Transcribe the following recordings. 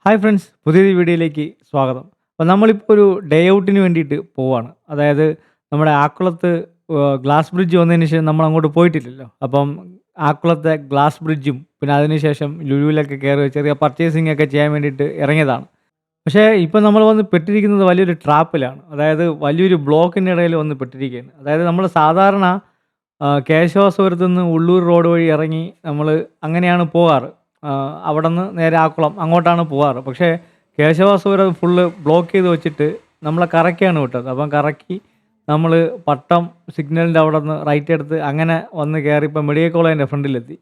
Hi friends, പുതിയൊരു വീഡിയോയിലേക്ക് സ്വാഗതം. അപ്പോൾ നമ്മളിപ്പോൾ ഒരു ഡേ ഔട്ടിന് വേണ്ടിയിട്ട് പോവാണ്. അതായത് നമ്മുടെ ആക്കുളത്ത് ഗ്ലാസ് ബ്രിഡ്ജ് വന്നതിന് ശേഷം നമ്മൾ അങ്ങോട്ട് പോയിട്ടില്ലല്ലോ. അപ്പം ആക്കുളത്തെ ഗ്ലാസ് ബ്രിഡ്ജും പിന്നെ അതിനുശേഷം ലുലുവിലൊക്കെ കയറി ചെറിയ പർച്ചേസിംഗ് ഒക്കെ ചെയ്യാൻ വേണ്ടിയിട്ട് ഇറങ്ങിയതാണ്. പക്ഷേ ഇപ്പം നമ്മൾ വന്ന് പെട്ടിരിക്കുന്നത് വലിയൊരു ട്രാപ്പിലാണ്. അതായത് വലിയൊരു ബ്ലോക്കിൻ്റെ ഇടയിൽ വന്ന് പെട്ടിരിക്കുകയാണ്. അതായത് നമ്മൾ സാധാരണ കേശവാസപുരത്ത് നിന്ന് ഉള്ളൂർ റോഡ് വഴി ഇറങ്ങി നമ്മൾ അങ്ങനെയാണ് പോകാറ്. അവിടുന്ന് നേരെ ആക്കുളം അങ്ങോട്ടാണ് പോകാറ്. പക്ഷേ കേശവാസപുരം ഫുള്ള് ബ്ലോക്ക് ചെയ്ത് വെച്ചിട്ട് നമ്മളെ കറക്കിയാണ് വിട്ടത്. അപ്പം കറക്കി നമ്മൾ പട്ടം സിഗ്നലിൻ്റെ അവിടുന്ന് റൈറ്റ് എടുത്ത് അങ്ങനെ വന്ന് കയറി ഇപ്പം മെഡിക്കൽ കോളേജിൻ്റെ ഫ്രണ്ടിലെത്തി.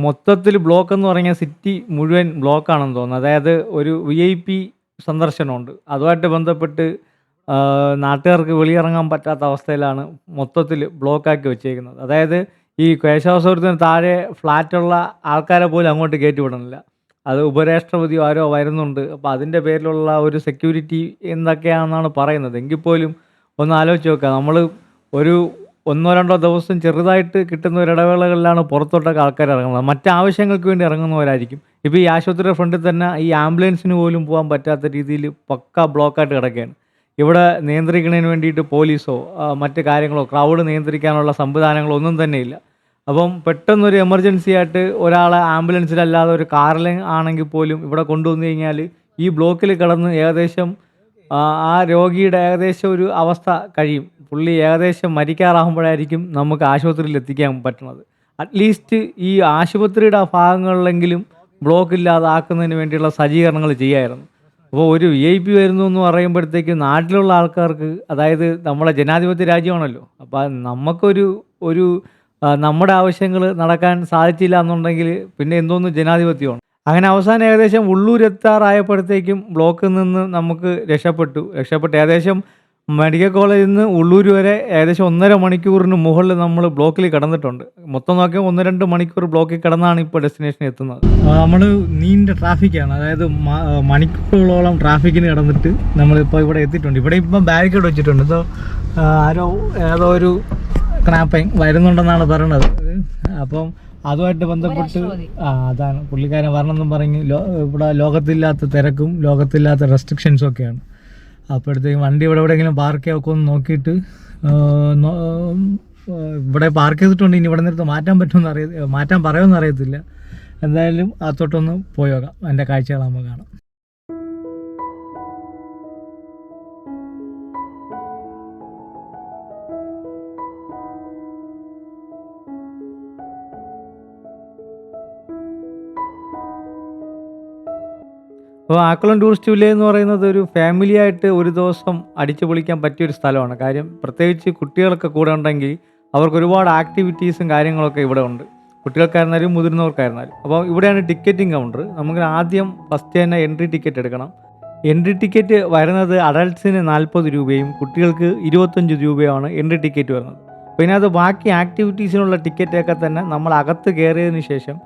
മൊത്തത്തിൽ ബ്ലോക്ക് എന്ന് പറഞ്ഞാൽ സിറ്റി മുഴുവൻ ബ്ലോക്കാണെന്ന് തോന്നുന്നു. അതായത് ഒരു VIP സന്ദർശനമുണ്ട്. അതുമായിട്ട് ബന്ധപ്പെട്ട് നാട്ടുകാർക്ക് വെളിയിറങ്ങാൻ പറ്റാത്ത അവസ്ഥയിലാണ് മൊത്തത്തിൽ ബ്ലോക്കാക്കി വെച്ചേക്കുന്നത്. അതായത് ഈ കേശവാസപുരത്തിന് താഴെ ഫ്ലാറ്റുള്ള ആൾക്കാരെ പോലും അങ്ങോട്ട് കയറ്റി വിടണില്ല. അത് ഉപരാഷ്ട്രപതിയോ ആരോ വരുന്നുണ്ട്. അപ്പോൾ അതിൻ്റെ പേരിലുള്ള ഒരു സെക്യൂരിറ്റി എന്തൊക്കെയാണെന്നാണ് പറയുന്നത്. എങ്കിൽ പോലും ഒന്ന് ആലോചിച്ച് നോക്കുക. നമ്മൾ ഒരു 1-2 ദിവസം ചെറുതായിട്ട് കിട്ടുന്ന ഒരു ഇടവേളകളിലാണ് പുറത്തോട്ടൊക്കെ ആൾക്കാർ ഇറങ്ങുന്നത്. മറ്റാവശ്യങ്ങൾക്ക് വേണ്ടി ഇറങ്ങുന്നവരായിരിക്കും. ഇപ്പോൾ ഈ ആശുപത്രിയുടെ ഫ്രണ്ടിൽ തന്നെ ഈ ആംബുലൻസിന് പോലും പോകാൻ പറ്റാത്ത രീതിയിൽ പക്കാ ബ്ലോക്കായിട്ട് കിടക്കുകയാണ്. ഇവിടെ നിയന്ത്രിക്കുന്നതിന് വേണ്ടിയിട്ട് പോലീസോ മറ്റ് കാര്യങ്ങളോ ക്രൗഡ് നിയന്ത്രിക്കാനുള്ള സംവിധാനങ്ങളോ ഒന്നും തന്നെ ഇല്ല. അപ്പം പെട്ടെന്നൊരു എമർജൻസി ആയിട്ട് ഒരാളെ ആംബുലൻസിലല്ലാതെ ഒരു കാറിൽ ആണെങ്കിൽ പോലും ഇവിടെ കൊണ്ടുവന്നു കഴിഞ്ഞാൽ ഈ ബ്ലോക്കിൽ കിടന്ന് ഏകദേശം ആ രോഗിയുടെ ഏകദേശം ഒരു അവസ്ഥ കഴിയും. പുള്ളി ഏകദേശം മരിക്കാറാകുമ്പോഴായിരിക്കും നമുക്ക് ആശുപത്രിയിൽ എത്തിക്കാൻ പറ്റുന്നത്. അറ്റ്ലീസ്റ്റ് ഈ ആശുപത്രിയുടെ ഭാഗങ്ങളിലെങ്കിലും ബ്ലോക്ക് ഇല്ലാതെ ആക്കുന്നതിന് വേണ്ടിയുള്ള സജ്ജീകരണങ്ങൾ ചെയ്യാമായിരുന്നു. അപ്പോൾ ഒരു VIP വരുന്നു എന്ന് പറയുമ്പോഴത്തേക്ക് നാട്ടിലുള്ള ആൾക്കാർക്ക്, അതായത് നമ്മളെ ജനാധിപത്യ രാജ്യമാണല്ലോ, അപ്പോൾ നമുക്കൊരു ഒരു നമ്മുടെ ആവശ്യങ്ങൾ നടക്കാൻ സാധിച്ചില്ല എന്നുണ്ടെങ്കിൽ പിന്നെ എന്തോന്ന് ജനാധിപത്യമാണ്. അങ്ങനെ അവസാനം ഏകദേശം ഉള്ളൂരെത്താറായപ്പോഴത്തേക്കും ബ്ലോക്കിൽ നിന്ന് നമുക്ക് രക്ഷപ്പെട്ട് ഏകദേശം മെഡിക്കൽ കോളേജിൽ നിന്ന് ഉള്ളൂർ വരെ ഏകദേശം 1.5 മണിക്കൂറിന് മുകളിൽ നമ്മൾ ബ്ലോക്കിൽ കിടന്നിട്ടുണ്ട്. മൊത്തം നോക്കിയാൽ 1-2 മണിക്കൂർ ബ്ലോക്കിൽ കിടന്നാണ് ഇപ്പോൾ ഡെസ്റ്റിനേഷനിൽ എത്തുന്നത്. നമ്മൾ നീണ്ട ട്രാഫിക്കാണ്, അതായത് മണിക്കൂറുകളോളം ട്രാഫിക്കിന് കിടന്നിട്ട് നമ്മളിപ്പോൾ ഇവിടെ എത്തിയിട്ടുണ്ട്. ഇവിടെ ഇപ്പം ബാരിക്കേഡ് വെച്ചിട്ടുണ്ട്. ഇതോ ഏതോ ഒരു ക്നാപ്പിങ് വരുന്നുണ്ടെന്നാണ് പറയണത്. അപ്പം അതുമായിട്ട് ബന്ധപ്പെട്ട് അതാണ് പുള്ളിക്കാരൻ വരണമെന്നും പറഞ്ഞ് ഇവിടെ ലോകത്തില്ലാത്ത തിരക്കും ലോകത്തില്ലാത്ത റെസ്ട്രിക്ഷൻസും ഒക്കെയാണ്. അപ്പോഴത്തേക്കും വണ്ടി ഇവിടെ എവിടെയെങ്കിലും പാർക്ക് ചെയ്യാമൊക്കെ ഒന്ന് നോക്കിയിട്ട് ഇവിടെ പാർക്ക് ചെയ്തിട്ടുണ്ട്. ഇനി ഇവിടെ നേരത്തെ മാറ്റാൻ പറയുമെന്ന് അറിയത്തില്ല. എന്തായാലും അത്തോട്ടൊന്ന് പോയി നോക്കാം. അതിൻ്റെ കാഴ്ചകൾ നമുക്ക് കാണാം. അപ്പോൾ ആക്കുളം ടൂറിസ്റ്റ് വില്ലേജ് എന്ന് പറയുന്നത് ഒരു ഫാമിലി ആയിട്ട് ഒരു ദിവസം അടിച്ചു പൊളിക്കാൻ പറ്റിയൊരു സ്ഥലമാണ്. കാര്യം പ്രത്യേകിച്ച് കുട്ടികളൊക്കെ കൂടെ ഉണ്ടെങ്കിൽ അവർക്ക് ഒരുപാട് ആക്ടിവിറ്റീസും കാര്യങ്ങളൊക്കെ ഇവിടെ ഉണ്ട്. കുട്ടികൾക്കായിരുന്നാലും മുതിർന്നവർക്കായിരുന്നാലും. അപ്പോൾ ഇവിടെയാണ് ടിക്കറ്റിംഗ് കൗണ്ടർ. നമുക്ക് ആദ്യം ഫസ്റ്റ് തന്നെ എൻട്രി ടിക്കറ്റ് എടുക്കണം. എൻട്രി ടിക്കറ്റ് വരുന്നത് അഡൾട്ട്സിന് 40 രൂപയും കുട്ടികൾക്ക് 25 രൂപയുമാണ് എൻട്രി ടിക്കറ്റ് വരുന്നത്. അപ്പോൾ ഇതിനകത്ത് ബാക്കി ആക്ടിവിറ്റീസിനുള്ള ടിക്കറ്റൊക്കെ തന്നെ നമ്മൾ അകത്ത് കയറിയതിന് ശേഷം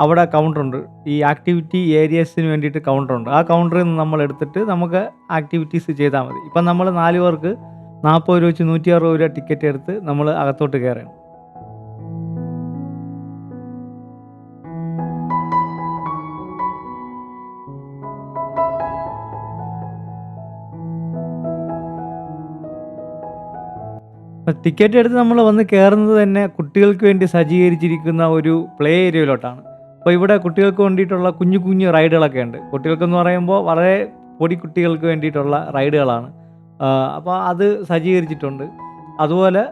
അവിടെ കൗണ്ടറുണ്ട്. ഈ ആക്ടിവിറ്റി ഏരിയസിന് വേണ്ടിയിട്ട് കൗണ്ടറുണ്ട്. ആ കൗണ്ടറിൽ നിന്ന് നമ്മൾ എടുത്തിട്ട് നമുക്ക് ആക്ടിവിറ്റീസ് ചെയ്താൽ മതി. ഇപ്പം നമ്മൾ 4 പേർക്ക് 40 രൂപ വെച്ച് 160 രൂപ ടിക്കറ്റ് എടുത്ത് നമ്മൾ അകത്തോട്ട് കയറണം. ടിക്കറ്റ് എടുത്ത് നമ്മൾ വന്ന് കയറുന്നത് തന്നെ കുട്ടികൾക്ക് വേണ്ടി സജ്ജീകരിച്ചിരിക്കുന്ന ഒരു പ്ലേ ഏരിയയിലോട്ടാണ്. അപ്പോൾ ഇവിടെ കുട്ടികൾക്ക് വേണ്ടിയിട്ടുള്ള കുഞ്ഞു കുഞ്ഞു റൈഡുകളൊക്കെ ഉണ്ട്. കുട്ടികൾക്കെന്ന് പറയുമ്പോൾ വളരെ പൊടി കുട്ടികൾക്ക് വേണ്ടിയിട്ടുള്ള റൈഡുകളാണ്. അപ്പോൾ അത് സജ്ജീകരിച്ചിട്ടുണ്ട്. അതുപോലെ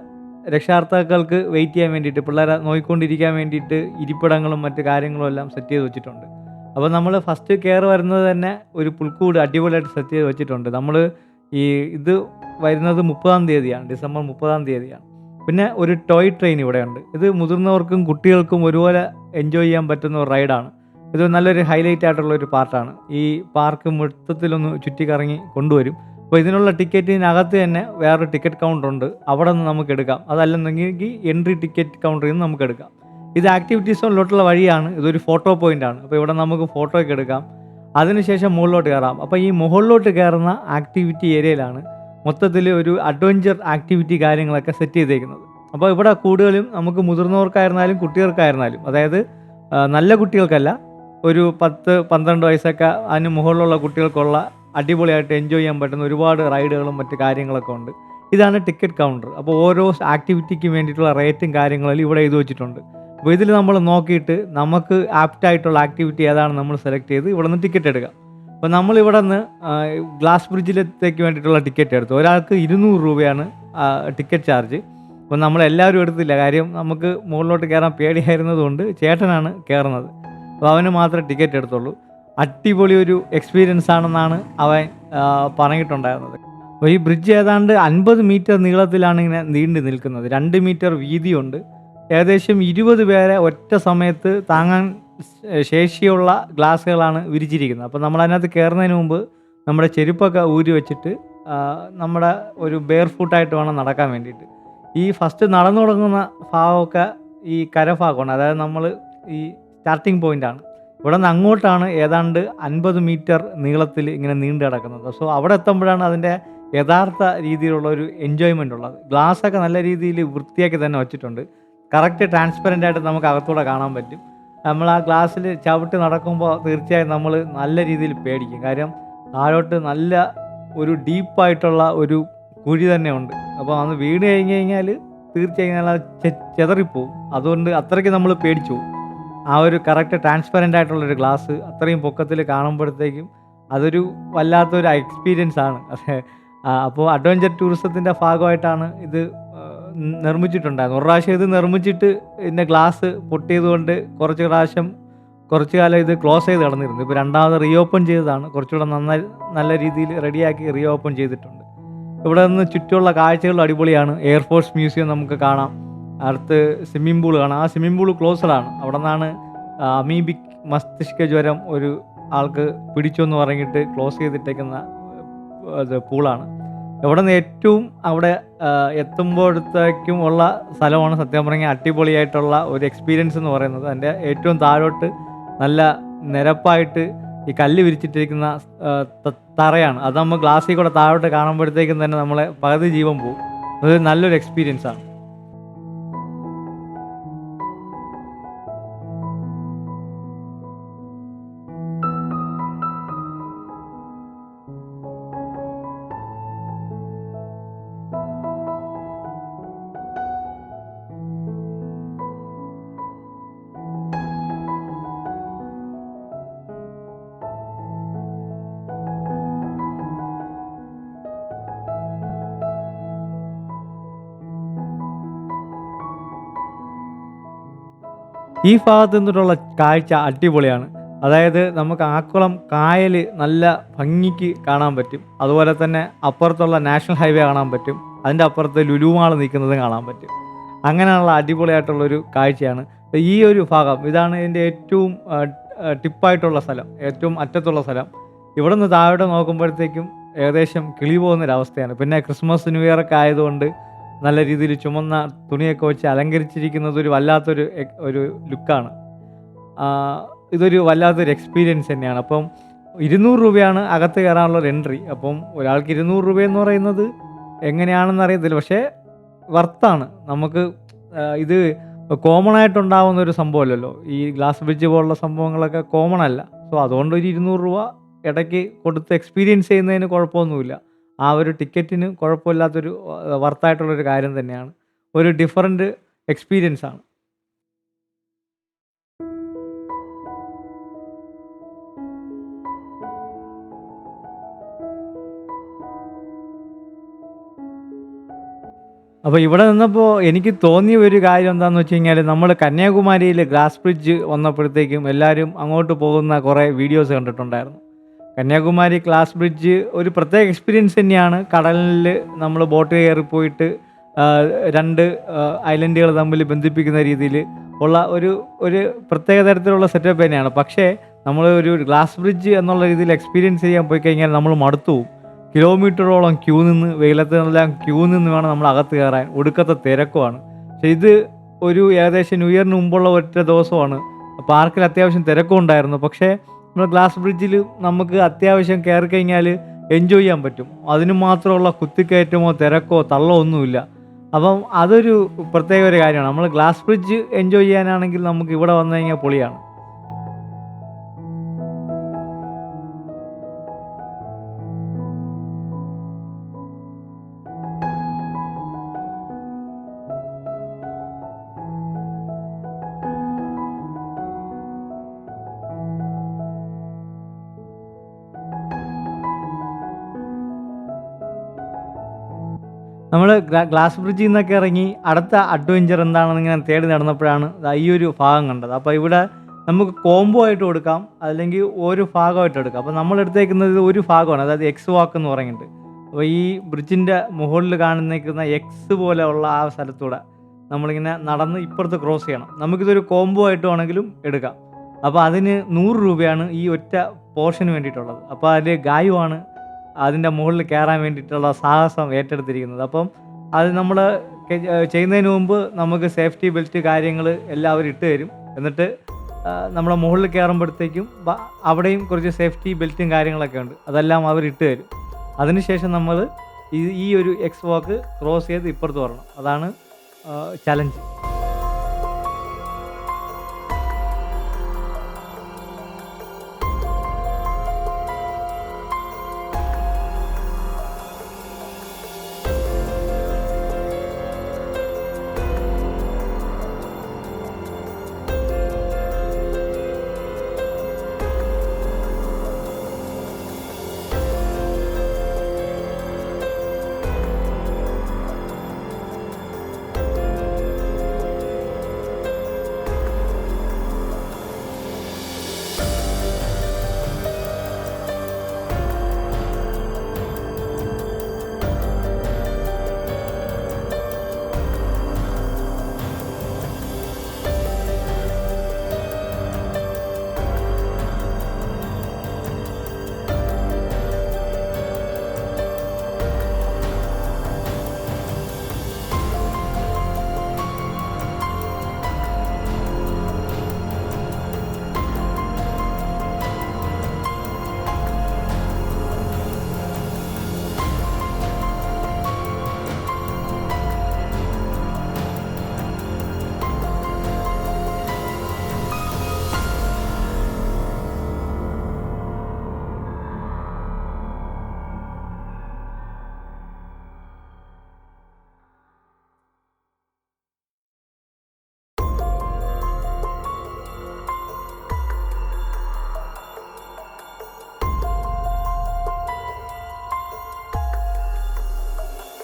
രക്ഷാകർത്താക്കൾക്ക് വെയിറ്റ് ചെയ്യാൻ വേണ്ടിയിട്ട്, പിള്ളേരെ നോക്കിക്കൊണ്ടിരിക്കാൻ വേണ്ടിയിട്ട് ഇരിപ്പിടങ്ങളും മറ്റു കാര്യങ്ങളും എല്ലാം സെറ്റ് ചെയ്ത് വെച്ചിട്ടുണ്ട്. അപ്പോൾ നമ്മൾ ഫസ്റ്റ് കയറി വരുന്നത് തന്നെ ഒരു പുൽക്കൂട് അടിപൊളിയായിട്ട് സെറ്റ് ചെയ്ത് വെച്ചിട്ടുണ്ട്. നമ്മൾ ഇത് വരുന്നത് 30-ാം തീയതിയാണ്, ഡിസംബർ 30-ാം തീയതിയാണ്. പിന്നെ ഒരു ടോയ് ട്രെയിൻ ഇവിടെയുണ്ട്. ഇത് മുതിർന്നവർക്കും കുട്ടികൾക്കും ഒരുപോലെ എൻജോയ് ചെയ്യാൻ പറ്റുന്ന ഒരു റൈഡാണ്. ഇത് നല്ലൊരു ഹൈലൈറ്റ് ആയിട്ടുള്ള ഒരു പാർട്ടാണ്. ഈ പാർക്ക് മൊത്തത്തിലൊന്ന് ചുറ്റിക്കറങ്ങി കൊണ്ടുവരും. അപ്പോൾ ഇതിനുള്ള ടിക്കറ്റിനകത്ത് തന്നെ വേറൊരു ടിക്കറ്റ് കൗണ്ടറുണ്ട്. അവിടെ നിന്ന് നമുക്ക് എടുക്കാം. അതല്ലെന്നെങ്കിൽ എൻട്രി ടിക്കറ്റ് കൗണ്ടറിൽ നിന്ന് നമുക്ക് എടുക്കാം. ഇത് ആക്ടിവിറ്റീസിലോട്ടുള്ള വഴിയാണ്. ഇതൊരു ഫോട്ടോ പോയിൻ്റാണ്. അപ്പോൾ ഇവിടെ നമുക്ക് ഫോട്ടോ ഒക്കെ എടുക്കാം. അതിനുശേഷം മുകളിലോട്ട് കയറാം. അപ്പോൾ ഈ മുകളിലോട്ട് കയറുന്ന ആക്ടിവിറ്റി ഏരിയയിലാണ് മൊത്തത്തിൽ ഒരു അഡ്വഞ്ചർ ആക്ടിവിറ്റി കാര്യങ്ങളൊക്കെ സെറ്റ് ചെയ്തേക്കുന്നത്. അപ്പോൾ ഇവിടെ കൂടുതലും നമുക്ക് മുതിർന്നവർക്കായിരുന്നാലും കുട്ടികൾക്കായിരുന്നാലും, അതായത് നല്ല കുട്ടികൾക്കല്ല, ഒരു 10-12 വയസ്സൊക്കെ അതിന് മുകളിലുള്ള കുട്ടികൾക്കുള്ള അടിപൊളിയായിട്ട് എൻജോയ് ചെയ്യാൻ പറ്റുന്ന ഒരുപാട് റൈഡുകളും മറ്റ് കാര്യങ്ങളൊക്കെ ഉണ്ട്. ഇതാണ് ടിക്കറ്റ് കൗണ്ടർ. അപ്പോൾ ഓരോ ആക്ടിവിറ്റിക്ക് വേണ്ടിയിട്ടുള്ള റേറ്റും കാര്യങ്ങളും ഇവിടെ എഴുതി വെച്ചിട്ടുണ്ട്. അപ്പോൾ ഇതിൽ നമ്മൾ നോക്കിയിട്ട് നമുക്ക് ആപ്റ്റായിട്ടുള്ള ആക്ടിവിറ്റി ഏതാണ് നമ്മൾ സെലക്ട് ചെയ്ത് ഇവിടെ നിന്ന് ടിക്കറ്റ് എടുക്കാം. അപ്പോൾ നമ്മൾ ഇവിടെ നിന്ന് ഗ്ലാസ് ബ്രിഡ്ജിലത്തേക്ക് വേണ്ടിയിട്ടുള്ള ടിക്കറ്റ് എടുത്തു. ഒരാൾക്ക് 200 രൂപയാണ് ടിക്കറ്റ് ചാർജ്. അപ്പോൾ നമ്മളെല്ലാവരും എടുത്തില്ല. കാര്യം നമുക്ക് മുകളിലോട്ട് കയറാൻ പേടിയായിരുന്നതുകൊണ്ട് ചേട്ടനാണ് കയറുന്നത്. അപ്പോൾ അവന് മാത്രമേ ടിക്കറ്റ് എടുത്തുള്ളൂ. അടിപൊളി ഒരു എക്സ്പീരിയൻസ് ആണെന്നാണ് അവൻ പറഞ്ഞിട്ടുണ്ടായിരുന്നത്. അപ്പോൾ ഈ ബ്രിഡ്ജ് ഏതാണ്ട് 50 മീറ്റർ നീളത്തിലാണ് ഇങ്ങനെ നീണ്ടു നിൽക്കുന്നത്. 2 മീറ്റർ വീതിയുണ്ട്. ഏകദേശം 20 പേരെ ഒറ്റ സമയത്ത് താങ്ങാൻ ശേഷിയുള്ള ഗ്ലാസ്സുകളാണ് വിരിച്ചിരിക്കുന്നത്. അപ്പോൾ നമ്മൾ അതിനകത്ത് കയറുന്നതിന് മുമ്പ് നമ്മുടെ ചെരുപ്പൊക്കെ ഊരി വെച്ചിട്ട് നമ്മുടെ ഒരു ബെയർ ഫുട്ടായിട്ട് വേണം നടക്കാൻ വേണ്ടിയിട്ട്. ഈ ഫസ്റ്റ് നടന്നു തുടങ്ങുന്ന ഭാഗമൊക്കെ ഈ കരഭാഗമാണ്. അതായത് നമ്മൾ ഈ സ്റ്റാർട്ടിങ് പോയിൻ്റാണ്. ഇവിടെ നിന്ന് അങ്ങോട്ടാണ് ഏതാണ്ട് 50 മീറ്റർ നീളത്തിൽ ഇങ്ങനെ നീണ്ടു കിടക്കുന്നത്. സോ അവിടെ എത്തുമ്പോഴാണ് അതിൻ്റെ യഥാർത്ഥ രീതിയിലുള്ള ഒരു എൻജോയ്മെൻ്റ് ഉള്ളത്. ഗ്ലാസ്സൊക്കെ നല്ല രീതിയിൽ വൃത്തിയാക്കി തന്നെ വെച്ചിട്ടുണ്ട്. കറക്റ്റ് ട്രാൻസ്പെറൻ്റ് ആയിട്ട് നമുക്ക് അകത്തൂടെ കാണാൻ പറ്റും. നമ്മൾ ആ ഗ്ലാസ്സിൽ ചവിട്ടി നടക്കുമ്പോൾ തീർച്ചയായും നമ്മൾ നല്ല രീതിയിൽ പേടിക്കും. കാര്യം താഴോട്ട് നല്ല ഒരു ഡീപ്പായിട്ടുള്ള ഒരു കുഴി തന്നെ ഉണ്ട്. അപ്പോൾ അന്ന് വീണ് കഴിഞ്ഞ് കഴിഞ്ഞാൽ തീർച്ചയായും നല്ല ചെതറിപ്പോവും. അതുകൊണ്ട് അത്രയ്ക്ക് നമ്മൾ പേടിച്ചു പോകും. ആ ഒരു കറക്റ്റ് ട്രാൻസ്പെറൻ്റ് ആയിട്ടുള്ളൊരു ഗ്ലാസ് അത്രയും പൊക്കത്തിൽ കാണുമ്പോഴത്തേക്കും അതൊരു വല്ലാത്തൊരു എക്സ്പീരിയൻസ് ആണ്. അപ്പോൾ അഡ്വഞ്ചർ ടൂറിസത്തിൻ്റെ ഭാഗമായിട്ടാണ് ഇത് നിർമ്മിച്ചിട്ടുണ്ടായിരുന്നു. ഒരു പ്രാവശ്യം ഇത് നിർമ്മിച്ചിട്ട് ഇതിൻ്റെ ഗ്ലാസ് പൊട്ടിയതുകൊണ്ട് കുറച്ച് കാലം ഇത് ക്ലോസ് ചെയ്ത് കിടന്നിരുന്നു. ഇപ്പോൾ രണ്ടാമത് റീഓപ്പൺ ചെയ്തതാണ്. കുറച്ചുകൂടെ നല്ല രീതിയിൽ റെഡിയാക്കി റീഓപ്പൺ ചെയ്തിട്ടുണ്ട്. ഇവിടെ നിന്ന് ചുറ്റുമുള്ള കാഴ്ചകൾ അടിപൊളിയാണ്. എയർഫോഴ്സ് മ്യൂസിയം നമുക്ക് കാണാം. അടുത്ത് സ്വിമ്മിംഗ് പൂൾ കാണാം. ആ സ്വിമ്മിംഗ് പൂൾ ക്ലോസ്ഡാണ്. അവിടെ നിന്നാണ് അമീബിക് മസ്തിഷ്ക ജ്വരം ഒരു ആൾക്ക് പിടിച്ചു എന്ന് പറഞ്ഞിട്ട് ക്ലോസ് ചെയ്തിട്ടേക്കുന്ന പൂളാണ്. ഇവിടെ നിന്ന് ഏറ്റവും അവിടെ എത്തുമ്പോഴത്തേക്കും ഉള്ള സ്ഥലമാണ് സത്യം പറഞ്ഞാൽ അടിപൊളിയായിട്ടുള്ള ഒരു എക്സ്പീരിയൻസ് എന്ന് പറയുന്നത്. അതിൻ്റെ ഏറ്റവും താഴോട്ട് നല്ല നിരപ്പായിട്ട് ഈ കല്ല് വിരിച്ചിട്ടിരിക്കുന്ന തറയാണ്. അത് നമ്മൾ ഗ്ലാസ്സിൽ കൂടെ താഴോട്ട് കാണുമ്പോഴത്തേക്കും തന്നെ നമ്മളെ പകുതി ജീവൻ പോകും. അത് നല്ലൊരു എക്സ്പീരിയൻസ് ആണ്. ഈ ഭാഗത്തു നിന്നിട്ടുള്ള കാഴ്ച അടിപൊളിയാണ്. അതായത് നമുക്ക് ആക്കുളം കായൽ നല്ല ഭംഗിക്ക് കാണാൻ പറ്റും. അതുപോലെ തന്നെ അപ്പുറത്തുള്ള നാഷണൽ ഹൈവേ കാണാൻ പറ്റും. അതിൻ്റെ അപ്പുറത്ത് ലുലു മാൾ നിൽക്കുന്നതും കാണാൻ പറ്റും. അങ്ങനെയുള്ള അടിപൊളിയായിട്ടുള്ളൊരു കാഴ്ചയാണ്. ഈ ഒരു ഭാഗം ഇതാണ് ഇതിൻ്റെ ഏറ്റവും ടിപ്പായിട്ടുള്ള സ്ഥലം, ഏറ്റവും അറ്റത്തുള്ള സ്ഥലം. ഇവിടെ നിന്ന് താഴോട്ട് നോക്കുമ്പോഴത്തേക്കും ഏകദേശം കിളി പോകുന്നൊരവസ്ഥയാണ്. പിന്നെ ക്രിസ്മസ് ന്യൂ ഇയർ ഒക്കെ ആയതുകൊണ്ട് നല്ല രീതിയിൽ ചുമന്ന തുണിയൊക്കെ വെച്ച് അലങ്കരിച്ചിരിക്കുന്നത് ഒരു വല്ലാത്തൊരു ഒരു ലുക്കാണ്. ഇതൊരു വല്ലാത്തൊരു എക്സ്പീരിയൻസ് തന്നെയാണ്. അപ്പം 200 രൂപയാണ് അകത്ത് കയറാനുള്ളൊരു എൻട്രി. അപ്പം ഒരാൾക്ക് 200 രൂപയെന്ന് പറയുന്നത് എങ്ങനെയാണെന്ന് അറിയത്തില്ല. പക്ഷേ വർത്താണ്. നമുക്ക് ഇത് കോമൺ ആയിട്ടുണ്ടാവുന്ന ഒരു സംഭവമല്ലല്ലോ. ഈ ഗ്ലാസ് ബ്രിഡ്ജ് പോലുള്ള സംഭവങ്ങളൊക്കെ കോമൺ അല്ല. സോ അതുകൊണ്ട് ഒരു 200 രൂപ ഇടയ്ക്ക് കൊടുത്ത് എക്സ്പീരിയൻസ് ചെയ്യുന്നതിന് കുഴപ്പമൊന്നുമില്ല. ആ ഒരു ടിക്കറ്റിന് കുഴപ്പമില്ലാത്തൊരു വർത്തായിട്ടുള്ളൊരു കാര്യം തന്നെയാണ്. ഒരു ഡിഫറൻറ്റ് എക്സ്പീരിയൻസ് ആണ്. അപ്പോൾ ഇവിടെ നിന്നപ്പോൾ എനിക്ക് തോന്നിയ ഒരു കാര്യം എന്താണെന്ന് വെച്ച് കഴിഞ്ഞാൽ, നമ്മൾ കന്യാകുമാരിയിൽ ഗ്ലാസ് ബ്രിഡ്ജ് വന്നപ്പോഴത്തേക്കും എല്ലാവരും അങ്ങോട്ട് പോകുന്ന കുറേ വീഡിയോസ് കണ്ടിട്ടുണ്ടായിരുന്നു. കന്യാകുമാരി ഗ്ലാസ് ബ്രിഡ്ജ് ഒരു പ്രത്യേക എക്സ്പീരിയൻസ് തന്നെയാണ്. കടലിൽ നമ്മൾ ബോട്ട് കയറിപ്പോയിട്ട് 2 ഐലൻഡുകൾ തമ്മിൽ ബന്ധിപ്പിക്കുന്ന രീതിയിൽ ഉള്ള ഒരു പ്രത്യേക തരത്തിലുള്ള സെറ്റപ്പ് തന്നെയാണ്. പക്ഷേ നമ്മൾ ഒരു ഗ്ലാസ് ബ്രിഡ്ജ് എന്നുള്ള രീതിയിൽ എക്സ്പീരിയൻസ് ചെയ്യാൻ പോയി കഴിഞ്ഞാൽ നമ്മൾ മടുത്തു പോകും. കിലോമീറ്ററോളം ക്യൂ നിന്ന്, വെയിലത്തെല്ലാം ക്യൂ നിന്ന് വേണം നമ്മൾ അകത്ത് കയറാൻ. ഒടുക്കത്തെ തിരക്കുമാണ്. പക്ഷേ ഇത് ഒരു ഏകദേശം ന്യൂ ഇയറിന് മുമ്പുള്ള ഒറ്റ ദിവസമാണ്. പാർക്കിൽ അത്യാവശ്യം തിരക്കും ഉണ്ടായിരുന്നു. പക്ഷേ നമ്മൾ ഗ്ലാസ് ബ്രിഡ്ജിൽ നമുക്ക് അത്യാവശ്യം കയറി കഴിഞ്ഞാൽ എൻജോയ് ചെയ്യാൻ പറ്റും. അതിന് മാത്രമുള്ള കുത്തിക്കയറ്റമോ തിരക്കോ തള്ളോ ഒന്നുമില്ല. അപ്പം അതൊരു പ്രത്യേക ഒരു കാര്യമാണ്. നമ്മൾ ഗ്ലാസ് ബ്രിഡ്ജ് എൻജോയ് ചെയ്യാനാണെങ്കിൽ നമുക്ക് ഇവിടെ വന്നു കഴിഞ്ഞാൽ പൊളിയാണ്. നമ്മൾ ഗ്ലാസ് ബ്രിഡ്ജിൽ നിന്നൊക്കെ ഇറങ്ങി അടുത്ത അഡ്വഞ്ചർ എന്താണെന്ന് ഇങ്ങനെ തേടി നടന്നപ്പോഴാണ് ദാ ഈ ഒരു ഭാഗം കണ്ടത്. അപ്പോൾ ഇവിടെ നമുക്ക് കോംബോ ആയിട്ട് കൊടുക്കാം, അല്ലെങ്കിൽ ഒരു ഭാഗമായിട്ട് എടുക്കാം. അപ്പോൾ നമ്മൾ എടുത്തേക്കുന്നത് ഒരു ഭാഗമാണ്, അതായത് എക്സ് വാക്ക് എന്ന് പറയുന്നുണ്ട്. അപ്പോൾ ഈ ബ്രിഡ്ജിൻ്റെ മുകളിൽ കാണുന്നേക്കുന്ന എക്സ് പോലെ ഉള്ള ആ സ്ഥലത്തൂടെ നമ്മളിങ്ങനെ നടന്ന് ഇപ്പുറത്ത് ക്രോസ് ചെയ്യണം. നമുക്കിതൊരു കോംബോ ആയിട്ട് വേണമെങ്കിലും എടുക്കാം. അപ്പോൾ അതിന് 100 രൂപയാണ് ഈ ഒറ്റ പോർഷന് വേണ്ടിയിട്ടുള്ളത്. അപ്പോൾ അതിൽ ഗായുവാണ് അതിൻ്റെ മുകളിൽ കയറാൻ വേണ്ടിയിട്ടുള്ള സാഹസം ഏറ്റെടുത്തിരിക്കുന്നത്. അപ്പം അത് നമ്മൾ ചെയ്യുന്നതിന് മുമ്പ് നമുക്ക് സേഫ്റ്റി ബെൽറ്റ് കാര്യങ്ങൾ എല്ലാവരും ഇട്ട് തരും. എന്നിട്ട് നമ്മളെ മുകളിൽ കയറുമ്പോഴത്തേക്കും അവിടെയും കുറച്ച് സേഫ്റ്റി ബെൽറ്റും കാര്യങ്ങളൊക്കെ ഉണ്ട്, അതെല്ലാം അവർ ഇട്ട് തരും. അതിനുശേഷം നമ്മൾ ഈ ഒരു എക്സ് വാക്ക് ക്രോസ് ചെയ്ത് ഇപ്പുറത്ത് വരണം. അതാണ് ചലഞ്ച്.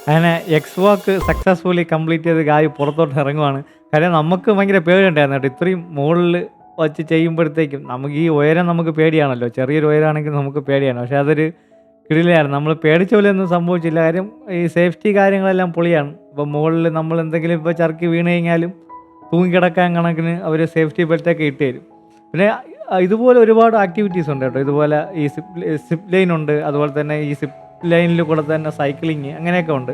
അങ്ങനെ എക്സ് വാക്ക് സക്സസ്ഫുള്ളി കംപ്ലീറ്റ് ചെയ്ത് ഗായ് പുറത്തോട്ട് ഇറങ്ങുവാണ്. കാര്യം നമുക്ക് ഭയങ്കര പേടിയുണ്ടായിരുന്നു കേട്ടോ. ഇത്രയും മുകളിൽ വച്ച് ചെയ്യുമ്പോഴത്തേക്കും നമുക്ക് ഈ ഉയരം നമുക്ക് പേടിയാണല്ലോ. ചെറിയൊരു ഉയരമാണെങ്കിൽ നമുക്ക് പേടിയാണ്. പക്ഷേ അതൊരു കിടിലായിരുന്നു. നമ്മൾ പേടിച്ച പോലെയൊന്നും സംഭവിച്ചില്ല. കാര്യം ഈ സേഫ്റ്റി കാര്യങ്ങളെല്ലാം പൊളിയാണ്. ഇപ്പോൾ മുകളിൽ നമ്മൾ എന്തെങ്കിലും ഇപ്പോൾ ചറുക്കി വീണ് കഴിഞ്ഞാലും തൂങ്ങിക്കിടക്കാൻ കണക്കിന് അവർ സേഫ്റ്റി ബെൽറ്റൊക്കെ ഇട്ട് തരും. പിന്നെ ഇതുപോലെ ഒരുപാട് ആക്ടിവിറ്റീസ് ഉണ്ട് കേട്ടോ. ഇതുപോലെ ഈ സിപ്പ് ലൈൻ ഉണ്ട്, അതുപോലെ തന്നെ ഈ സിപ്പ് ലൈനിൽ കൂടെ തന്നെ സൈക്ലിങ് അങ്ങനെയൊക്കെ ഉണ്ട്.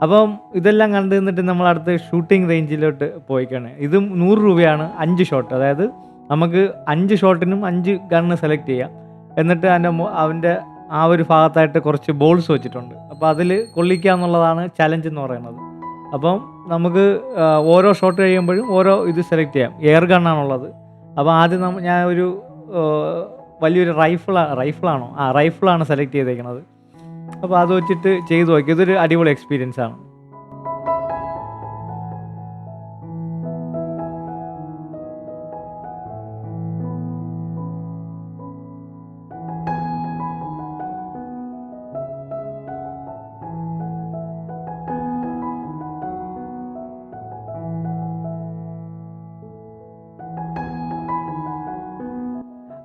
അപ്പം ഇതെല്ലാം കണ്ടു നിന്നിട്ട് നമ്മൾ അടുത്ത് ഷൂട്ടിംഗ് റേഞ്ചിലോട്ട് പോയിക്കാണ്. ഇതും 100 രൂപയാണ് 5 ഷോട്ട്. അതായത് നമുക്ക് 5 ഷോട്ടിനും 5 ഗണ്ണ് സെലക്ട് ചെയ്യാം. എന്നിട്ട് അവൻ്റെ ആ ഒരു ഭാഗത്തായിട്ട് കുറച്ച് ബോൾസ് വെച്ചിട്ടുണ്ട്. അപ്പോൾ അതിൽ കൊള്ളിക്കുക എന്നുള്ളതാണ് ചലഞ്ച് എന്ന് പറയുന്നത്. അപ്പം നമുക്ക് ഓരോ ഷോട്ട് കഴിയുമ്പോഴും ഓരോ ഇത് സെലക്ട് ചെയ്യാം. എയർ ഗണ്ണാണുള്ളത്. അപ്പോൾ ആദ്യം ഞാൻ ഒരു വലിയൊരു റൈഫിളാണ് സെലക്ട് ചെയ്തേക്കുന്നത്. അപ്പോൾ അത് വെച്ചിട്ട് ചെയ്തു നോക്കി. ഇതൊരു അടിപൊളി എക്സ്പീരിയൻസ് ആണ്.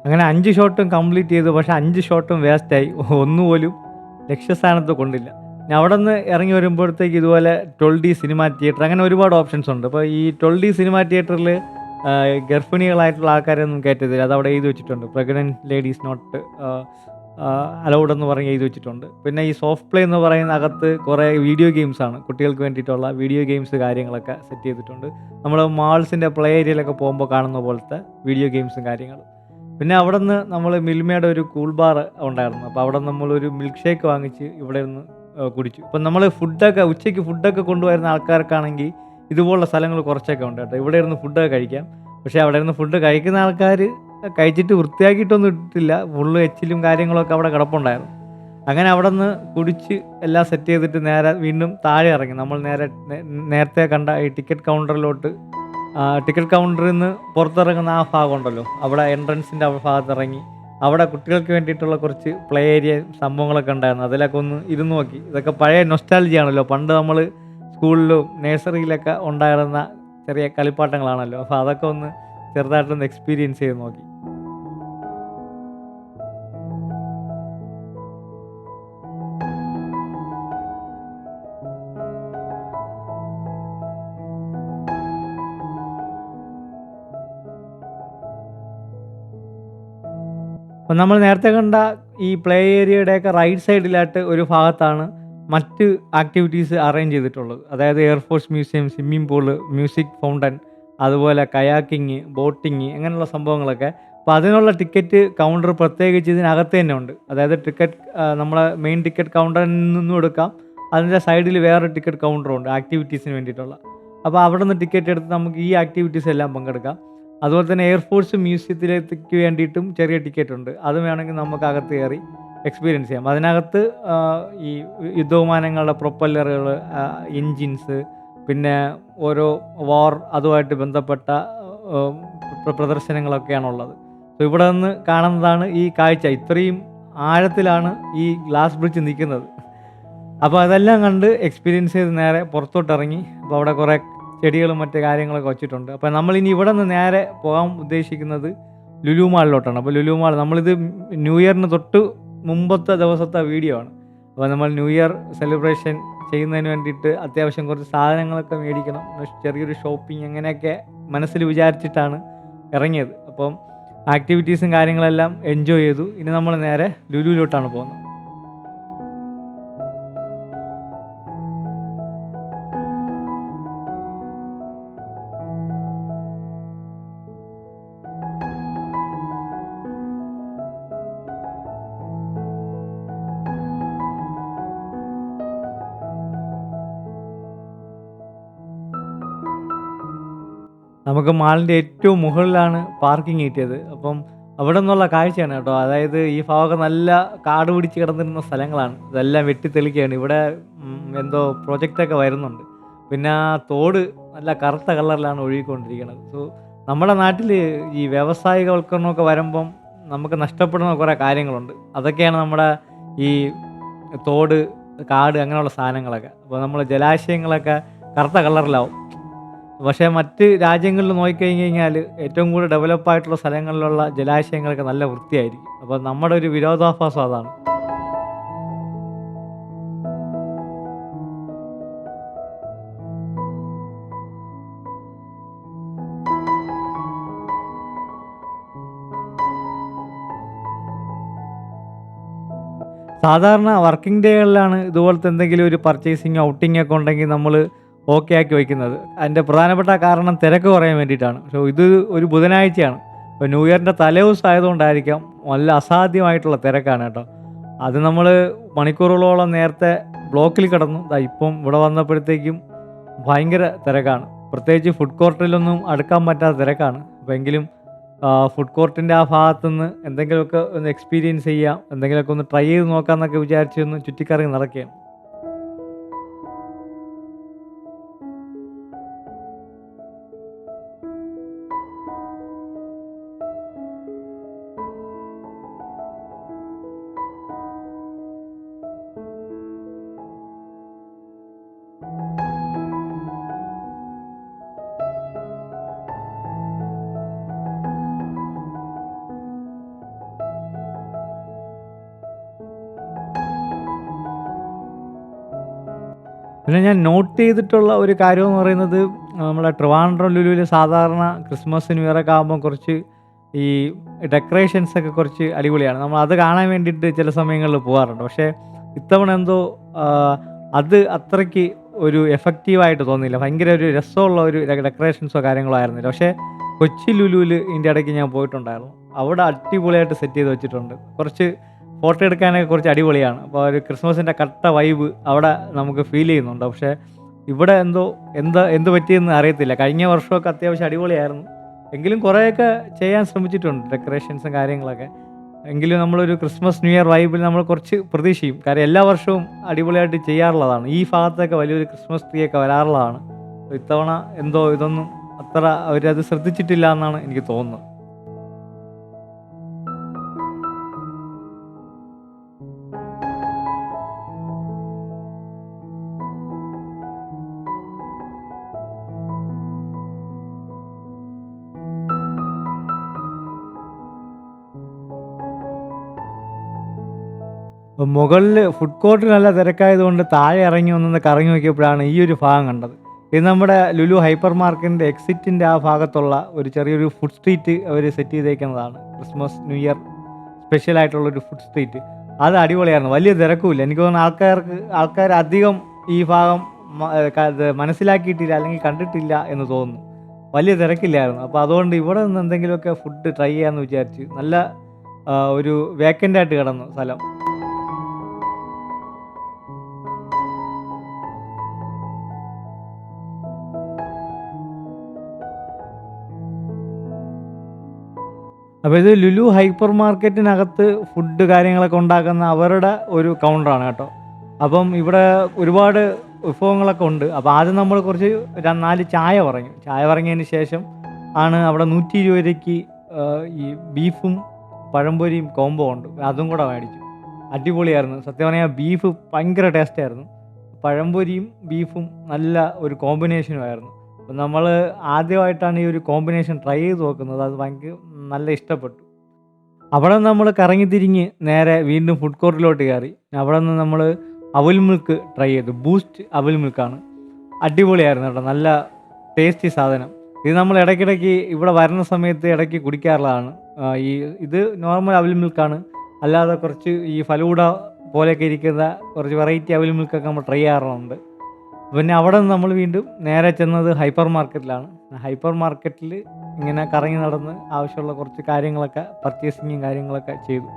അങ്ങനെ 5 ഷോട്ടും കംപ്ലീറ്റ് ചെയ്തു. പക്ഷേ 5 ഷോട്ടും വേസ്റ്റായി. ഒന്നുപോലും ലക്ഷ്യസ്ഥാനത്ത് കൊണ്ടില്ല. ഞാൻ അവിടെ നിന്ന് ഇറങ്ങി വരുമ്പോഴത്തേക്ക് ഇതുപോലെ 12D സിനിമ തിയേറ്റർ അങ്ങനെ ഒരുപാട് ഓപ്ഷൻസ് ഉണ്ട്. അപ്പോൾ ഈ 12D സിനിമ തിയേറ്ററിൽ ഗർഭിണികളായിട്ടുള്ള ആൾക്കാരൊന്നും കയറ്റത്തില്ല. അതവിടെ എഴുതി വെച്ചിട്ടുണ്ട്, പ്രഗ്നൻറ്റ് ലേഡീസ് നോട്ട് അലൗഡ് എന്ന് പറഞ്ഞ് എഴുതി വെച്ചിട്ടുണ്ട്. പിന്നെ ഈ സോഫ്റ്റ് പ്ലേ എന്ന് പറയുന്ന അകത്ത് കുറേ വീഡിയോ ഗെയിംസാണ്, കുട്ടികൾക്ക് വേണ്ടിയിട്ടുള്ള വീഡിയോ ഗെയിംസ് കാര്യങ്ങളൊക്കെ സെറ്റ് ചെയ്തിട്ടുണ്ട്. നമ്മൾ മാൾസിൻ്റെ പ്ലേ ഏരിയയിലൊക്കെ പോകുമ്പോൾ കാണുന്ന പോലത്തെ വീഡിയോ ഗെയിംസും കാര്യങ്ങളും. പിന്നെ അവിടെ നിന്ന് നമ്മൾ മിൽമയുടെ ഒരു കൂൾ ബാർ ഉണ്ടായിരുന്നു. അപ്പോൾ അവിടെ നമ്മളൊരു മിൽക്ക് ഷേക്ക് വാങ്ങിച്ച് ഇവിടെ നിന്ന് കുടിച്ചു. ഇപ്പം നമ്മൾ ഉച്ചയ്ക്ക് ഫുഡൊക്കെ കൊണ്ടുവരുന്ന ആൾക്കാർക്കാണെങ്കിൽ ഇതുപോലുള്ള സ്ഥലങ്ങൾ കുറച്ചൊക്കെ ഉണ്ട് കേട്ടോ. ഇവിടെ ഇരുന്ന് ഫുഡൊക്കെ കഴിക്കാം. പക്ഷേ അവിടെ ഇരുന്ന് ഫുഡ് കഴിക്കുന്ന ആൾക്കാർ കഴിച്ചിട്ട് വൃത്തിയാക്കിയിട്ടൊന്നും ഇട്ടിട്ടില്ല. ഫുള്ള് എച്ചിലും കാര്യങ്ങളൊക്കെ അവിടെ കിടപ്പുണ്ടായിരുന്നു. അങ്ങനെ അവിടെ നിന്ന് കുടിച്ച് എല്ലാം സെറ്റ് ചെയ്തിട്ട് നേരെ വീണ്ടും താഴെ ഇറങ്ങി. നമ്മൾ നേരത്തെ കണ്ട ഈ ടിക്കറ്റ് കൗണ്ടറിലോട്ട്, ടിക്കറ്റ് കൗണ്ടറിൽ നിന്ന് പുറത്തിറങ്ങുന്ന ആ ഭാഗം ഉണ്ടല്ലോ, അവിടെ എൻട്രൻസിൻ്റെ ഭാഗത്ത് ഇറങ്ങി അവിടെ കുട്ടികൾക്ക് വേണ്ടിയിട്ടുള്ള കുറച്ച് പ്ലേ ഏരിയ സംഭവങ്ങളൊക്കെ ഉണ്ടായിരുന്നു. അതിലൊക്കെ ഒന്ന് ഇരുന്ന് നോക്കി. ഇതൊക്കെ പഴയ നൊസ്റ്റാൾജി ആണല്ലോ. പണ്ട് നമ്മൾ സ്കൂളിലും നഴ്സറിയിലൊക്കെ ഉണ്ടായിരുന്ന ചെറിയ കളിപ്പാട്ടങ്ങളാണല്ലോ. അപ്പോൾ അതൊക്കെ ഒന്ന് ചെറുതായിട്ടൊന്ന് എക്സ്പീരിയൻസ് ചെയ്ത് നോക്കി. അപ്പം നമ്മൾ നേരത്തെ കണ്ട ഈ പ്ലേ ഏരിയയുടെയൊക്കെ റൈറ്റ് സൈഡിലായിട്ട് ഒരു ഭാഗത്താണ് മറ്റ് ആക്ടിവിറ്റീസ് അറേഞ്ച് ചെയ്തിട്ടുള്ളത്. അതായത് air force museum, swimming pool, music fountain, അതുപോലെ കയാക്കിങ്, ബോട്ടിങ് അങ്ങനെയുള്ള സംഭവങ്ങളൊക്കെ. അപ്പോൾ അതിനുള്ള ടിക്കറ്റ് കൗണ്ടർ പ്രത്യേകിച്ച് ഇതിനകത്ത് തന്നെ ഉണ്ട്. അതായത് ടിക്കറ്റ് നമ്മളെ മെയിൻ ടിക്കറ്റ് കൗണ്ടറിൽ നിന്നും എടുക്കാം. അതിൻ്റെ സൈഡിൽ വേറെ ടിക്കറ്റ് കൗണ്ടറും ഉണ്ട് ആക്ടിവിറ്റീസിന് വേണ്ടിയിട്ടുള്ള. അപ്പോൾ അവിടെ നിന്ന് ടിക്കറ്റ് എടുത്ത് നമുക്ക് ഈ ആക്ടിവിറ്റീസ് എല്ലാം പങ്കെടുക്കാം. അതുപോലെ തന്നെ എയർഫോഴ്സ് മ്യൂസിയത്തിലേക്ക് വേണ്ടിയിട്ടും ചെറിയ ടിക്കറ്റ് ഉണ്ട്. അത് വേണമെങ്കിൽ നമുക്ക് അകത്ത് കയറി എക്സ്പീരിയൻസ് ചെയ്യാം. അതിനകത്ത് ഈ യുദ്ധവിമാനങ്ങളുടെ പ്രൊപ്പല്ലറുകൾ, എൻജിൻസ്, പിന്നെ ഓരോ വാർ അതുമായിട്ട് ബന്ധപ്പെട്ട പ്രദർശനങ്ങളൊക്കെയാണുള്ളത്. സോ ഇവിടെ നിന്ന് കാണുന്നതാണ് ഈ കാഴ്ച. ഇത്രയും ആഴത്തിലാണ് ഈ ഗ്ലാസ് ബ്രിഡ്ജ് നിൽക്കുന്നത്. അപ്പോൾ അതെല്ലാം കണ്ട് എക്സ്പീരിയൻസ് ചെയ്ത് നേരെ പുറത്തോട്ടിറങ്ങി. അപ്പോൾ അവിടെ കുറേ ചെടികളും മറ്റ് കാര്യങ്ങളൊക്കെ വച്ചിട്ടുണ്ട്. അപ്പോൾ നമ്മളിനി ഇവിടെ നിന്ന് നേരെ പോകാൻ ഉദ്ദേശിക്കുന്നത് ലുലു മാളിലോട്ടാണ്. അപ്പോൾ ലുലു മാൾ നമ്മളിത് ന്യൂ ഇയറിന് തൊട്ട് മുമ്പത്തെ ദിവസത്തെ വീഡിയോ ആണ്. അപ്പോൾ നമ്മൾ ന്യൂ ഇയർ സെലിബ്രേഷൻ ചെയ്യുന്നതിന് വേണ്ടിയിട്ട് അത്യാവശ്യം കുറച്ച് സാധനങ്ങളൊക്കെ മേടിക്കണം, ചെറിയൊരു ഷോപ്പിംഗ് അങ്ങനെയൊക്കെ മനസ്സിൽ വിചാരിച്ചിട്ടാണ് ഇറങ്ങിയത്. അപ്പം ആക്ടിവിറ്റീസും കാര്യങ്ങളെല്ലാം എൻജോയ് ചെയ്തു. ഇനി നമ്മൾ നേരെ ലുലുവിലോട്ടാണ് പോകുന്നത്. നമുക്ക് മാളിൻ്റെ ഏറ്റവും മുകളിലാണ് പാർക്കിംഗ് കിട്ടിയത്. അപ്പം അവിടെ നിന്നുള്ള കാഴ്ചയാണ് കേട്ടോ. അതായത് ഈ ഭാഗമൊക്കെ നല്ല കാട് പിടിച്ച് കിടന്നിരുന്ന സ്ഥലങ്ങളാണ്. ഇതെല്ലാം വെട്ടിത്തെളിക്കുകയാണ്. ഇവിടെ എന്തോ പ്രൊജക്റ്റൊക്കെ വരുന്നുണ്ട്. പിന്നെ ആ തോട് നല്ല കറുത്ത കളറിലാണ് ഒഴുകിക്കൊണ്ടിരിക്കുന്നത്. സോ നമ്മുടെ നാട്ടിൽ ഈ വ്യാവസായികവൽക്കരണമൊക്കെ വരുമ്പം നമുക്ക് നഷ്ടപ്പെടുന്ന കുറേ കാര്യങ്ങളുണ്ട്. അതൊക്കെയാണ് നമ്മുടെ ഈ തോട്, കാട് അങ്ങനെയുള്ള സാധനങ്ങളൊക്കെ. അപ്പോൾ നമ്മൾ ജലാശയങ്ങളൊക്കെ കറുത്ത കളറിലാവും. പക്ഷേ മറ്റ് രാജ്യങ്ങളിൽ നോക്കിക്കഴിഞ്ഞ് കഴിഞ്ഞാൽ ഏറ്റവും കൂടുതൽ ഡെവലപ്പായിട്ടുള്ള സ്ഥലങ്ങളിലുള്ള ജലാശയങ്ങളൊക്കെ നല്ല വൃത്തിയായിരിക്കും. അപ്പോൾ നമ്മുടെ ഒരു വിരോധാഭാസം അതാണ്. സാധാരണ വർക്കിംഗ് ഡേകളിലാണ് ഇതുപോലത്തെ എന്തെങ്കിലും ഒരു പർച്ചേസിങ്, ഔട്ടിംഗ് ഒക്കെ ഉണ്ടെങ്കിൽ നമ്മൾ ഓക്കെ ആക്കി വയ്ക്കുന്നത്. അതിൻ്റെ പ്രധാനപ്പെട്ട കാരണം തിരക്ക് കുറയാൻ വേണ്ടിയിട്ടാണ്. പക്ഷേ ഇത് ഒരു ബുധനാഴ്ചയാണ്. ഇപ്പോൾ ന്യൂ ഇയറിൻ്റെ തലേദിവസം ആയതുകൊണ്ടായിരിക്കാം നല്ല അസാധ്യമായിട്ടുള്ള തിരക്കാണ് കേട്ടോ. അത് നമ്മൾ മണിക്കൂറുകളോളം നേരത്തെ ബ്ലോക്കിൽ കിടന്നു. ഇപ്പം ഇവിടെ വന്നപ്പോഴത്തേക്കും ഭയങ്കര തിരക്കാണ്. പ്രത്യേകിച്ച് ഫുഡ് കോർട്ടിലൊന്നും അടുക്കാൻ പറ്റാത്ത തിരക്കാണ്. അപ്പോൾ എങ്കിലും ഫുഡ് കോർട്ടിൻ്റെ ആ ഭാഗത്തുനിന്ന് എന്തെങ്കിലുമൊക്കെ ഒന്ന് എക്സ്പീരിയൻസ് ചെയ്യാം, എന്തെങ്കിലുമൊക്കെ ഒന്ന് ട്രൈ ചെയ്ത് നോക്കാമെന്നൊക്കെ വിചാരിച്ച് ഒന്ന് ചുറ്റിക്കറങ്ങി നടക്കുകയാണ്. പിന്നെ ഞാൻ നോട്ട് ചെയ്തിട്ടുള്ള ഒരു കാര്യമെന്ന് പറയുന്നത്, നമ്മളെ ട്രിവാൻഡ്രം ലുലുവിൽ സാധാരണ ക്രിസ്മസ്, ന്യൂ ഇയറൊക്കെ ആകുമ്പം കുറച്ച് ഈ ഡെക്കറേഷൻസൊക്കെ കുറച്ച് അടിപൊളിയാണ്. നമ്മൾ അത് കാണാൻ വേണ്ടിയിട്ട് ചില സമയങ്ങളിൽ പോകാറുണ്ട്. പക്ഷേ ഇത്തവണ എന്തോ അത് അത്രയ്ക്ക് ഒരു എഫക്റ്റീവായിട്ട് തോന്നിയില്ല. ഭയങ്കര ഒരു രസമുള്ള ഒരു ഡെക്കറേഷൻസോ കാര്യങ്ങളോ ആയിരുന്നില്ല. പക്ഷേ കൊച്ചി ലുലുവിൽ ഇതിൻ്റെ ഇടയ്ക്ക് ഞാൻ പോയിട്ടുണ്ടായിരുന്നു. അവിടെ അടിപൊളിയായിട്ട് സെറ്റ് ചെയ്ത് വെച്ചിട്ടുണ്ട്. കുറച്ച് ഫോട്ടോ എടുക്കാനൊക്കെ കുറച്ച് അടിപൊളിയാണ്. അപ്പോൾ ഒരു ക്രിസ്മസിൻ്റെ കട്ട വൈബ് അവിടെ നമുക്ക് ഫീൽ ചെയ്യുന്നുണ്ട്. പക്ഷേ ഇവിടെ എന്ത് പറ്റിയെന്ന് അറിയത്തില്ല. കഴിഞ്ഞ വർഷമൊക്കെ അത്യാവശ്യം അടിപൊളിയായിരുന്നു. എങ്കിലും കുറേയൊക്കെ ചെയ്യാൻ ശ്രമിച്ചിട്ടുണ്ട് ഡെക്കറേഷൻസും കാര്യങ്ങളൊക്കെ. എങ്കിലും നമ്മളൊരു ക്രിസ്മസ്, ന്യൂ ഇയർ വൈബിൽ നമ്മൾ കുറച്ച് പ്രതീക്ഷിക്കും. കാര്യം എല്ലാ വർഷവും അടിപൊളിയായിട്ട് ചെയ്യാറുള്ളതാണ്. ഈ ഭാഗത്തൊക്കെ വലിയൊരു ക്രിസ്മസ് ട്രീ ഒക്കെ വരാറുള്ളതാണ്. ഇത്തവണ ഇതൊന്നും അത്ര അവരത് ശ്രദ്ധിച്ചിട്ടില്ല എന്നാണ് എനിക്ക് തോന്നുന്നത്. മുകളിൽ ഫുഡ് കോർട്ട് നല്ല തിരക്കായതുകൊണ്ട് താഴെ ഇറങ്ങി ഒന്നൊന്ന് കറങ്ങി നോക്കിയപ്പോഴാണ് ഈ ഒരു ഭാഗം കണ്ടത്. ഇത് നമ്മുടെ ലുലു ഹൈപ്പർ മാർക്കറ്റിൻ്റെ എക്സിറ്റിൻ്റെ ആ ഭാഗത്തുള്ള ഒരു ചെറിയൊരു ഫുഡ് സ്ട്രീറ്റ് അവർ സെറ്റ് ചെയ്തേക്കുന്നതാണ്. ക്രിസ്മസ് ന്യൂ ഇയർ സ്പെഷ്യലായിട്ടുള്ളൊരു ഫുഡ് സ്ട്രീറ്റ്. അത് അടിപൊളിയായിരുന്നു. വലിയ തിരക്കുമില്ല. എനിക്ക് തോന്നുന്നു ആൾക്കാർ അധികം ഈ ഭാഗം ഇത് മനസ്സിലാക്കിയിട്ടില്ല അല്ലെങ്കിൽ കണ്ടിട്ടില്ല എന്ന് തോന്നുന്നു. വലിയ തിരക്കില്ലായിരുന്നു. അപ്പോൾ അതുകൊണ്ട് ഇവിടെ നിന്ന് എന്തെങ്കിലുമൊക്കെ ഫുഡ് ട്രൈ ചെയ്യാമെന്ന് വിചാരിച്ച്. നല്ല ഒരു വേക്കൻ്റായിട്ട് കിടന്നു സ്ഥലം. അപ്പോൾ ഇത് ലുലു ഹൈപ്പർ മാർക്കറ്റിനകത്ത് ഫുഡ് കാര്യങ്ങളൊക്കെ ഉണ്ടാക്കുന്ന അവരുടെ ഒരു കൗണ്ടറാണ് കേട്ടോ. അപ്പം ഇവിടെ ഒരുപാട് വിഭവങ്ങളൊക്കെ ഉണ്ട്. അപ്പോൾ ആദ്യം നമ്മൾ കുറച്ച് 4 ചായ പറഞ്ഞു. ചായ പറഞ്ഞതിന് ശേഷം ആണ് അവിടെ 120 രൂപയ്ക്ക് ഈ ബീഫും പഴംപൊരിയും കോംബോ ഉണ്ട്. അതും കൂടെ മേടിച്ചു. അടിപൊളിയായിരുന്നു. സത്യം പറഞ്ഞാൽ ബീഫ് ഭയങ്കര ടേസ്റ്റായിരുന്നു. പഴംപൊരിയും ബീഫും നല്ല ഒരു കോമ്പിനേഷനുമായിരുന്നു. അപ്പം നമ്മൾ ആദ്യമായിട്ടാണ് ഈ ഒരു കോമ്പിനേഷൻ ട്രൈ ചെയ്ത് നോക്കുന്നത്. അത് ഭയങ്കര നല്ല ഇഷ്ടപ്പെട്ടു. അവിടെ നിന്ന് നമ്മൾ കറങ്ങി തിരിഞ്ഞ് നേരെ വീണ്ടും ഫുഡ് കോർട്ടിലോട്ട് കയറി. അവിടെ നിന്ന് നമ്മൾ അവൽ മിൽക്ക് ട്രൈ ചെയ്തു. ബൂസ്റ്റ് അവൽ മിൽക്കാണ്. അടിപൊളിയായിരുന്നു കേട്ടോ. നല്ല ടേസ്റ്റി സാധനം. ഇത് നമ്മൾ ഇടയ്ക്കിടയ്ക്ക് ഇവിടെ വരുന്ന സമയത്ത് ഇടയ്ക്ക് കുടിക്കാറുള്ളതാണ്. ഇത് നോർമൽ അവൽ മിൽക്കാണ്. അല്ലാതെ കുറച്ച് ഈ ഫലൂഡ പോലെയൊക്കെ ഇരിക്കുന്ന കുറച്ച് വെറൈറ്റി അവൽ മിൽക്കൊക്കെ നമ്മൾ ട്രൈ ചെയ്യാറുണ്ട്. പിന്നെ അവിടെ നിന്ന് നമ്മൾ വീണ്ടും നേരെ ചെന്നത് ഹൈപ്പർ മാർക്കറ്റിലാണ്. ഹൈപ്പർ മാർക്കറ്റിൽ ഇങ്ങനെ കറങ്ങി നടന്ന് ആവശ്യമുള്ള കുറച്ച് കാര്യങ്ങളൊക്കെ പർച്ചേസിങ്ങും കാര്യങ്ങളൊക്കെ ചെയ്തു.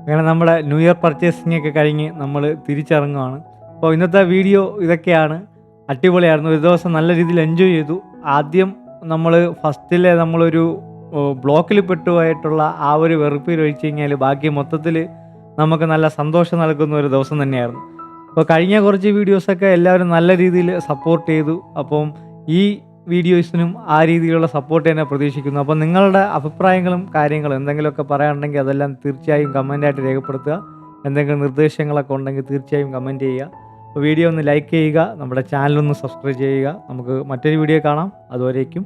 അങ്ങനെ നമ്മുടെ ന്യൂ ഇയർ പർച്ചേസിംഗ് ഒക്കെ കഴിഞ്ഞ് നമ്മൾ തിരിച്ചിറങ്ങുകയാണ്. അപ്പോൾ ഇന്നത്തെ വീഡിയോ ഇതൊക്കെയാണ്. അടിപൊളിയായിരുന്നു. ഒരു ദിവസം നല്ല രീതിയിൽ എൻജോയ് ചെയ്തു. ആദ്യം നമ്മൾ ഫസ്റ്റിലെ നമ്മളൊരു ബ്ലോക്കിൽ പെട്ടുപോയിട്ടുള്ള ആ ഒരു വെറുപ്പിൽ ഒഴിച്ച് കഴിഞ്ഞാൽ ബാക്കി മൊത്തത്തിൽ നമുക്ക് നല്ല സന്തോഷം നൽകുന്ന ഒരു ദിവസം തന്നെയായിരുന്നു. അപ്പോൾ കഴിഞ്ഞ കുറച്ച് വീഡിയോസൊക്കെ എല്ലാവരും നല്ല രീതിയിൽ സപ്പോർട്ട് ചെയ്തു. അപ്പം ഈ വീഡിയോസിനും ആ രീതിയിലുള്ള സപ്പോർട്ട് തന്നെ പ്രതീക്ഷിക്കുന്നു. അപ്പോൾ നിങ്ങളുടെ അഭിപ്രായങ്ങളും കാര്യങ്ങളും എന്തെങ്കിലുമൊക്കെ പറയാനുണ്ടെങ്കിൽ അതെല്ലാം തീർച്ചയായും കമൻറ്റായിട്ട് രേഖപ്പെടുത്തുക. എന്തെങ്കിലും നിർദ്ദേശങ്ങളൊക്കെ ഉണ്ടെങ്കിൽ തീർച്ചയായും കമൻറ്റ് ചെയ്യുക. അപ്പോൾ വീഡിയോ ഒന്ന് ലൈക്ക് ചെയ്യുക. നമ്മുടെ ചാനലൊന്ന് സബ്സ്ക്രൈബ് ചെയ്യുക. നമുക്ക് മറ്റൊരു വീഡിയോ കാണാം. അതുവരേക്കും